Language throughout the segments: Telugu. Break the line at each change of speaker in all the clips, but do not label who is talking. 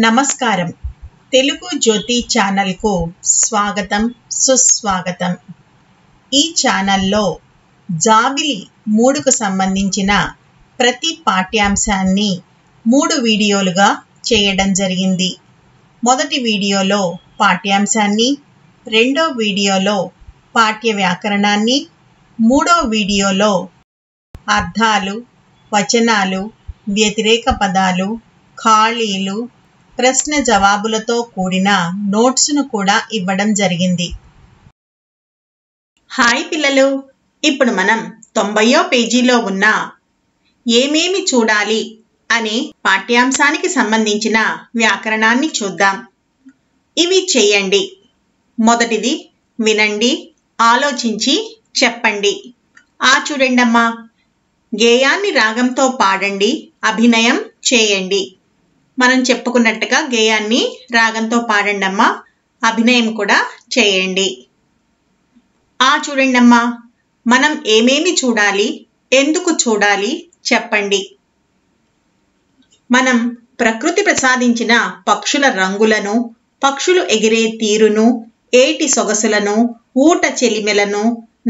నమస్కారం. తెలుగు జ్యోతి ఛానల్కు స్వాగతం, సుస్వాగతం. ఈ ఛానల్లో జాబిలి 3కు సంబంధించిన ప్రతి పాఠ్యాంశాన్ని 3 వీడియోలుగా చేయడం జరిగింది. మొదటి వీడియోలో పాఠ్యాంశాన్ని, రెండో వీడియోలో పాఠ్య వ్యాకరణాన్ని, మూడో వీడియోలో అర్థాలు, వచనాలు, వ్యతిరేక పదాలు, ఖాళీలు, ప్రశ్న జవాబులతో కూడిన నోట్స్ను కూడా ఇవ్వడం జరిగింది. హాయ్ పిల్లలు, ఇప్పుడు మనం 90వ పేజీలో ఉన్న ఏమేమి చూడాలి అనే పాఠ్యాంశానికి సంబంధించిన వ్యాకరణాన్ని చూద్దాం. ఇవి చేయండి. మొదటిది వినండి, ఆలోచించి చెప్పండి. చూడండమ్మా, గేయాన్ని రాగంతో పాడండి, అభినయం చేయండి. మనం చెప్పుకున్నట్టుగా గేయాన్ని రాగంతో పాడండమ్మా, అభినయం కూడా చేయండి. చూడండమ్మా, మనం ఏమేమి చూడాలి, ఎందుకు చూడాలి చెప్పండి. మనం ప్రకృతి ప్రసాదించిన పక్షుల రంగులను, పక్షులు ఎగిరే తీరును, ఏటి సొగసులను, ఊట చెలిమెలను,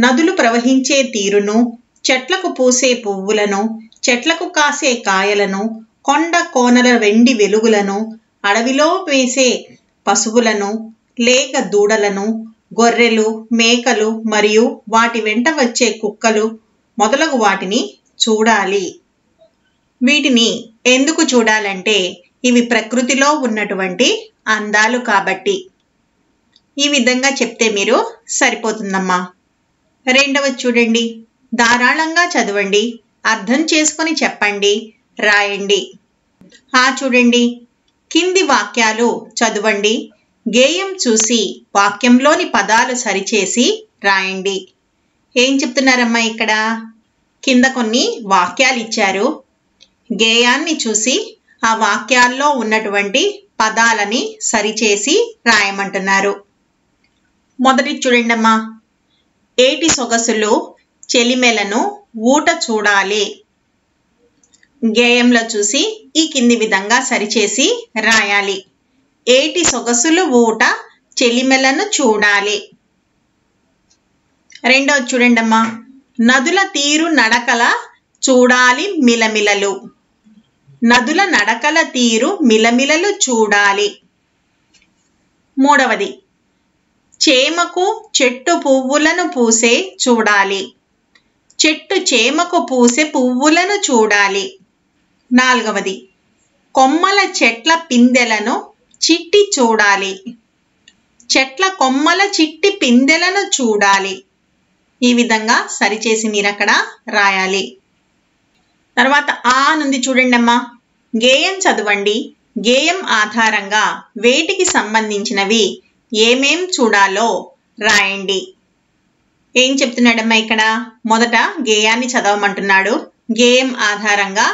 నదులు ప్రవహించే తీరును, చెట్లకు పూసే పువ్వులను, చెట్లకు కాసే కాయలను, కొండ కోనల వెండి వెలుగులను, అడవిలో వేసే పశువులను, లేక దూడలను, గొర్రెలు, మేకలు మరియు వాటి వెంట వచ్చే కుక్కలు మొదలగు వాటిని చూడాలి. వీటిని ఎందుకు చూడాలంటే ఇవి ప్రకృతిలో ఉన్నటువంటి అందాలు కాబట్టి. ఈ విధంగా చెప్తే మీరు సరిపోతుందమ్మా. రెండవది చూడండి, ధారాళంగా చదవండి, అర్థం చేసుకొని చెప్పండి, రాయండి. చూడండి, కింది వాక్యాలు చదవండి, గేయం చూసి వాక్యంలోని పదాలు సరిచేసి రాయండి. ఏం చెప్తున్నారమ్మా ఇక్కడ? కింద కొన్ని వాక్యాలు ఇచ్చారు, గేయాన్ని చూసి ఆ వాక్యాల్లో ఉన్నటువంటి పదాలని సరిచేసి రాయమంటున్నారు. మొదటి చూడండమ్మా, ఏటి సొగసులు చెలిమెలను ఊట చూడాలి. గేయంలో చూసి ఈ కింది విధంగా సరిచేసి రాయాలి. ఏటి సొగసులు ఊట చెలిమెలను చూడాలి. రెండోది చూడండమ్మా, నదుల తీరు నడకల చూడాలి మిలమిలలు. నదుల నడకల తీరు మిలమిలలు చూడాలి. మూడవది, చేమకు చెట్టు పువ్వులను పూసే చూడాలి. చెట్టు చేమకు పూసే పువ్వులను చూడాలి. నాలుగవది, కొమ్మల చెట్ల పిందెలను చిట్టి చూడాలి. చెట్ల కొమ్మల చిట్టి పిందెలను చూడాలి. ఈ విధంగా సరిచేసి మీరు అక్కడ రాయాలి. తర్వాత నుండి చూడండమ్మా, గేయం చదవండి, గేయం ఆధారంగా వేటికి సంబంధించినవి ఏమేం చూడాలో రాయండి. ఏం చెప్తున్నాడమ్మా ఇక్కడ? మొదట గేయాన్ని చదవమంటున్నాడు, గేయం ఆధారంగా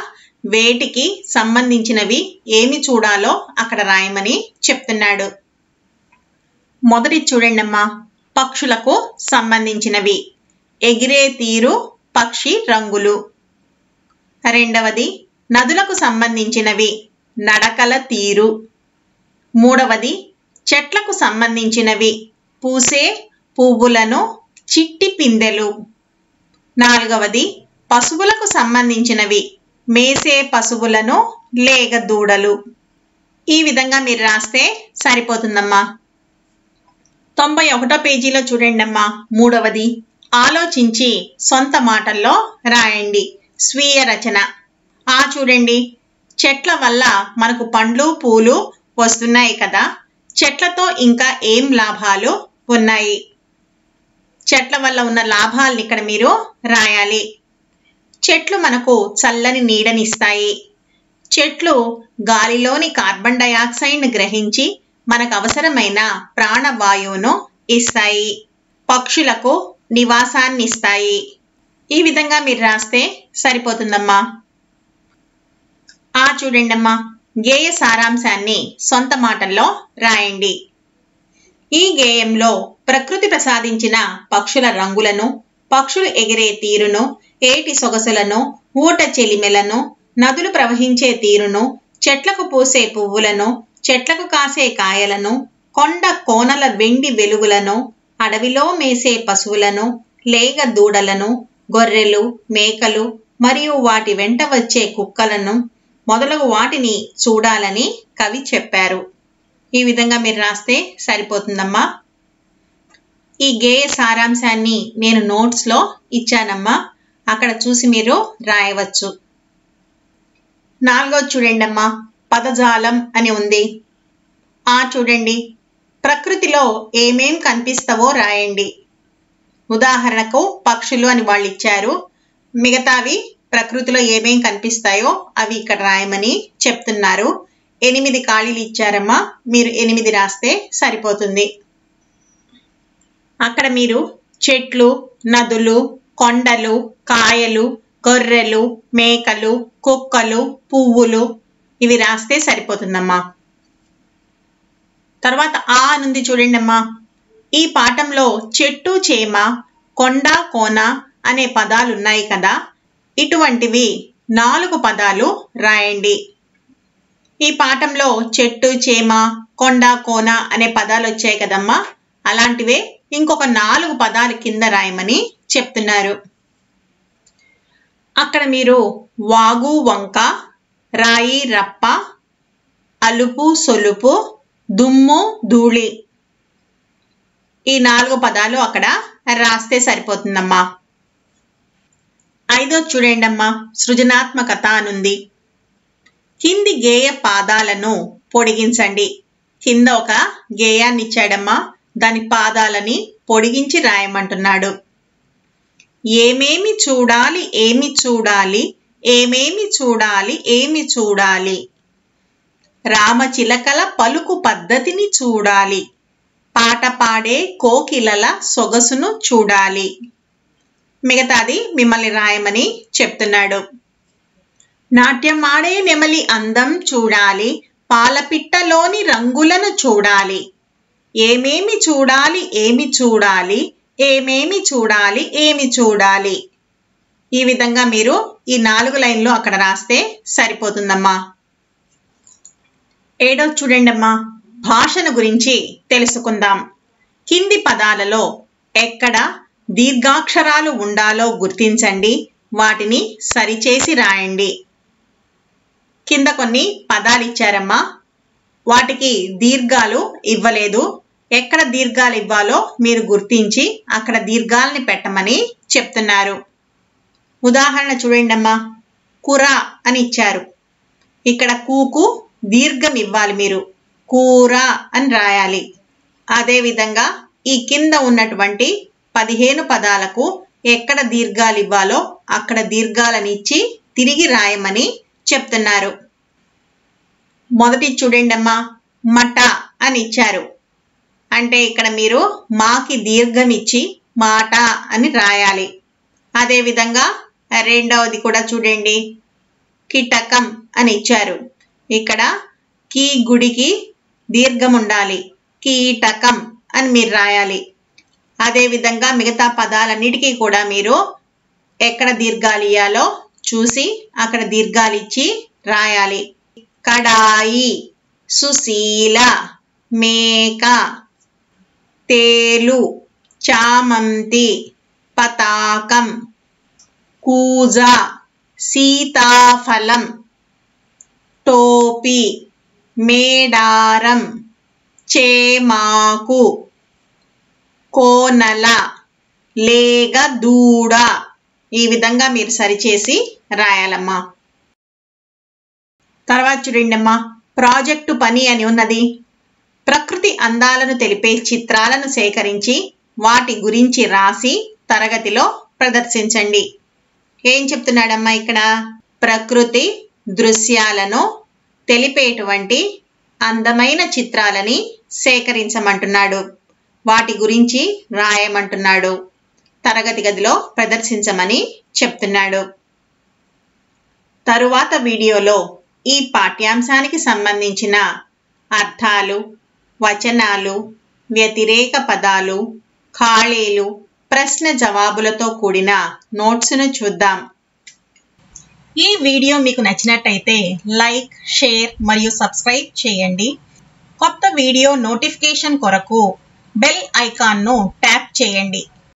వేటికి సంబంధించినవి ఏమి చూడాలో అక్కడ రాయమని చెప్తున్నాడు. మొదటి చూడండమ్మా, పక్షులకు సంబంధించినవి ఎగిరే తీరు, పక్షి రంగులు. రెండవది, నదులకు సంబంధించినవి నడకల తీరు. మూడవది, చెట్లకు సంబంధించినవి పూసే పువ్వులను చిట్టి పిందెలు. నాలుగవది, పశువులకు సంబంధించినవి మేసే పశువులను లేగ దూడలు. ఈ విధంగా మీరు రాస్తే సరిపోతుందమ్మా. 91వ పేజీలో చూడండమ్మా, మూడవది, ఆలోచించి సొంత మాటల్లో రాయండి, స్వీయ రచన. చూడండి, చెట్ల వల్ల మనకు పండ్లు పూలు వస్తున్నాయి కదా, చెట్లతో ఇంకా ఏం లాభాలు ఉన్నాయి? చెట్ల వల్ల ఉన్న లాభాలను ఇక్కడ మీరు రాయాలి. చెట్లు మనకు చల్లని నీడనిస్తాయి. చెట్లు గాలిలోని కార్బన్ డయాక్సైడ్ను గ్రహించి మనకు అవసరమైన ప్రాణవాయువును ఇస్తాయి. పక్షులకు నివాసాన్ని ఇస్తాయి. ఈ విధంగా మీరు రాస్తే సరిపోతుందమ్మా. చూడండమ్మా, గేయ సారాంశాన్ని సొంత మాటల్లో రాయండి. ఈ గేయంలో ప్రకృతి ప్రసాదించిన పక్షుల రంగులను, పక్షులు ఎగిరే తీరును, ఏటి సొగసులను, ఊట చెలిమెలను, నదులు ప్రవహించే తీరును, చెట్లకు పూసే పువ్వులను, చెట్లకు కాసే కాయలను, కొండ కోనల వెండి వెలుగులను, అడవిలో మేసే పశువులను, లేగ దూడలను, గొర్రెలు, మేకలు మరియు వాటి వెంట వచ్చే కుక్కలను మొదలగు వాటిని చూడాలని కవి చెప్పారు. ఈ విధంగా మీరు రాస్తే సరిపోతుందమ్మా. ఈ గేయ సారాంశాన్ని నేను నోట్స్లో ఇచ్చానమ్మా, అక్కడ చూసి మీరు రాయవచ్చు. 4వ చూడండి అమ్మా, పదజాలం అని ఉంది. చూడండి, ప్రకృతిలో ఏమేం కనిపిస్తావో రాయండి. ఉదాహరణకు పక్షులు అని వాళ్ళు ఇచ్చారు, మిగతావి ప్రకృతిలో ఏమేం కనిపిస్తాయో అవి ఇక్కడ రాయమని చెప్తున్నారు. 8 ఖాళీలు ఇచ్చారమ్మా, మీరు 8 రాస్తే సరిపోతుంది. అక్కడ మీరు చెట్లు, నదులు, కొండలు, కాయలు, గొర్రెలు, మేకలు, కుక్కలు, పువ్వులు ఇవి రాస్తే సరిపోతుందమ్మా. తర్వాత నుండి చూడండి అమ్మా. ఈ పాఠంలో చెట్టు, చేమ, కొండ, కోన అనే పదాలు ఉన్నాయి కదా, ఇటువంటివి 4 పదాలు రాయండి. ఈ పాఠంలో చెట్టు, చేమ, కొండ, కోన అనే పదాలు వచ్చాయి కదమ్మా, అలాంటివే ఇంకొక 4 పదాలు కింద రాయమని చెప్తున్నారు. అక్కడ మీరు వాగు, వంక, రాయి, రప్ప, అలుపు, సొలుపు, దుమ్ము, ధూళి ఈ 4 పదాలు అక్కడ రాస్తే సరిపోతుందమ్మా. 5వ చూడండి అమ్మా, సృజనాత్మకత అనుంది. కింది గేయ పాదాలను పొడిగించండి. కింద ఒక గేయాన్ని ఇచ్చాడమ్మా, దాని పాదాలని పొడిగించి రాయమంటున్నాడు. ఏమేమి చూడాలి, ఏమి చూడాలి, ఏమేమి చూడాలి, ఏమి చూడాలి. రామచిలకల పలుకు పద్ధతిని చూడాలి. పాట పాడే కోకిలల సొగసును చూడాలి. మిగతాది మిమ్మల్ని రాయమని చెప్తున్నాడు. నాట్యం ఆడే నెమలి అందం చూడాలి. పాలపిట్టలోని రంగులను చూడాలి. ఏమేమి చూడాలి, ఏమి చూడాలి, ఏమేమి చూడాలి, ఏమి చూడాలి. ఈ విధంగా మీరు ఈ 4 లైన్లు అక్కడ రాస్తే సరిపోతుందమ్మా. 7వ చూడండి అమ్మా, భాషను గురించి తెలుసుకుందాం. కింది పదాలలో ఎక్కడ దీర్ఘాక్షరాలు ఉండాలో గుర్తించండి, వాటిని సరిచేసి రాయండి. కింద కొన్ని పదాలు ఇచ్చారమ్మా, వాటికి దీర్ఘాలు ఇవ్వలేదు. ఎక్కడ దీర్ఘాలు ఇవ్వాలో మీరు గుర్తించి అక్కడ దీర్ఘాలని పెట్టమని చెప్తున్నారు. ఉదాహరణ చూడండి అమ్మా, కూర అని ఇచ్చారు. ఇక్కడ కూకు దీర్ఘం ఇవ్వాలి, మీరు కూర అని రాయాలి. అదేవిధంగా ఈ కింద ఉన్నటువంటి 15 పదాలకు ఎక్కడ దీర్ఘాలు ఇవ్వాలో అక్కడ దీర్ఘాలను ఇచ్చి తిరిగి రాయమని చెప్తున్నారు. మొదటి చూడండి అమ్మా, మట అని ఇచ్చారు. అంటే ఇక్కడ మీరు మాకి దీర్ఘం ఇచ్చి మాట అని రాయాలి. అదేవిధంగా రెండవది కూడా చూడండి, కిటకం అని ఇచ్చారు. ఇక్కడ కీ గుడికి దీర్ఘం ఉండాలి, కీటకం అని మీరు రాయాలి. అదేవిధంగా మిగతా పదాలన్నిటికీ కూడా మీరు ఎక్కడ దీర్ఘాలు ఇయ్యాలో చూసి అక్కడ దీర్ఘాలు ఇచ్చి రాయాలి. కడాయి, సుశీల, మేక, తేలు, చామంతి, పతాకం, కూజ, సీతాఫలం, టోపీ, మేడారం, చేమాకు, కోనల, లేగ దూడ. ఈ విధంగా మీరు సరిచేసి రాయాలమ్మా. తర్వాత చూడండి అమ్మా, ప్రాజెక్టు పని అని ఉన్నది. ప్రకృతి అందాలను తెలిపే చిత్రాలను సేకరించి వాటి గురించి రాసి తరగతిలో ప్రదర్శించండి. ఏం చెప్తున్నాడమ్మా ఇక్కడ? ప్రకృతి దృశ్యాలను తెలిపేటువంటి అందమైన చిత్రాలని సేకరించమంటున్నాడు, వాటి గురించి రాయమంటున్నాడు, తరగతి గదిలో ప్రదర్శించమని చెప్తున్నాడు. తరువాత వీడియోలో ఈ పాఠ్యాంశానికి సంబంధించిన అర్థాలు, వచనాలు, వ్యతిరేక పదాలు, ఖాళీలు, ప్రశ్న జవాబులతో కూడిన నోట్స్ను చూద్దాం. ఈ వీడియో మీకు నచ్చినట్టయితే లైక్, షేర్ మరియు సబ్స్క్రైబ్ చేయండి. కొత్త వీడియో నోటిఫికేషన్ కొరకు బెల్ ఐకాన్ను ట్యాప్ చేయండి.